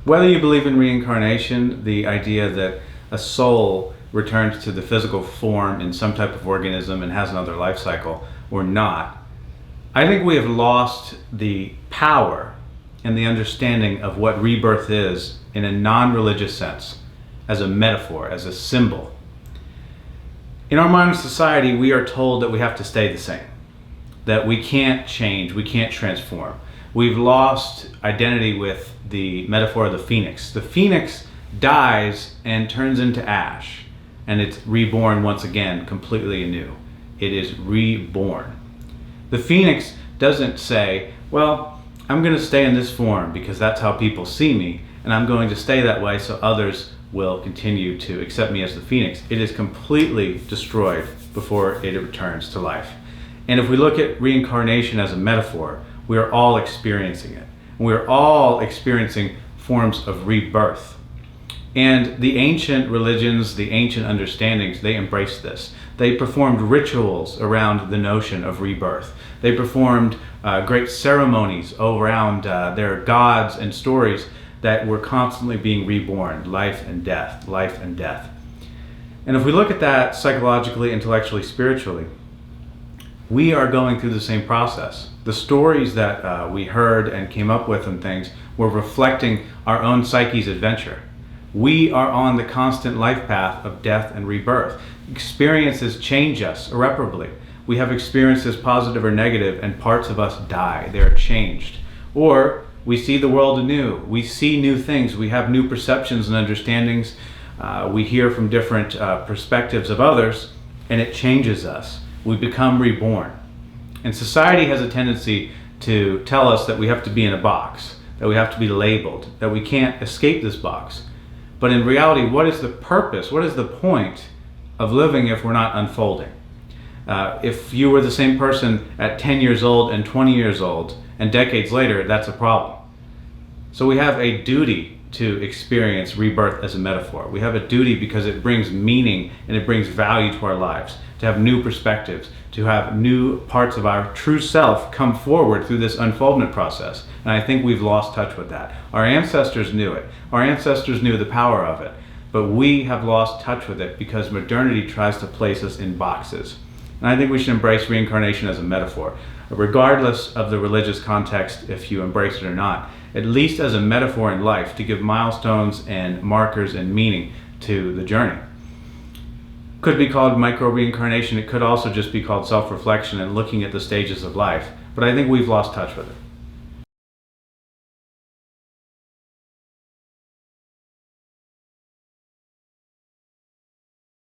Whether you believe in reincarnation, the idea that a soul returns to the physical form in some type of organism and has another life cycle, or not, I think we have lost the power and the understanding of what rebirth is in a non-religious sense, as a metaphor, as a symbol. In our modern society, we are told that we have to stay the same, that we can't change, we can't transform. We've lost identity with the metaphor of the phoenix. The phoenix dies and turns into ash, and it's reborn once again, completely anew. It is reborn. The phoenix doesn't say, well, I'm going to stay in this form because that's how people see me, and I'm going to stay that way so others will continue to accept me as the phoenix. It is completely destroyed before it returns to life. And if we look at reincarnation as a metaphor, we are all experiencing it. We are all experiencing forms of rebirth. And the ancient religions, the ancient understandings, they embraced this. They performed rituals around the notion of rebirth. They performed great ceremonies around their gods and stories that were constantly being reborn, life and death, life and death. And if we look at that psychologically, intellectually, spiritually, we are going through the same process. The stories that we heard and came up with and things were reflecting our own psyche's adventure. We are on the constant life path of death and rebirth. Experiences change us irreparably. We have experiences, positive or negative, and parts of us die. They are changed. Or we see the world anew. We see new things. We have new perceptions and understandings. We hear from different perspectives of others, and it changes us. We become reborn. And society has a tendency to tell us that we have to be in a box, that we have to be labeled, that we can't escape this box. But in reality, what is the purpose? What is the point of living if we're not unfolding? If you were the same person at 10 years old and 20 years old and decades later, that's a problem. So we have a duty to experience rebirth as a metaphor. We have a duty because it brings meaning and it brings value to our lives, to have new perspectives, to have new parts of our true self come forward through this unfoldment process. And I think we've lost touch with that. Our ancestors knew it. Our ancestors knew the power of it. But we have lost touch with it because modernity tries to place us in boxes. And I think we should embrace reincarnation as a metaphor, regardless of the religious context, if you embrace it or not, at least as a metaphor in life to give milestones and markers and meaning to the journey. Could be called micro-reincarnation. It could also just be called self-reflection and looking at the stages of life. But I think we've lost touch with it.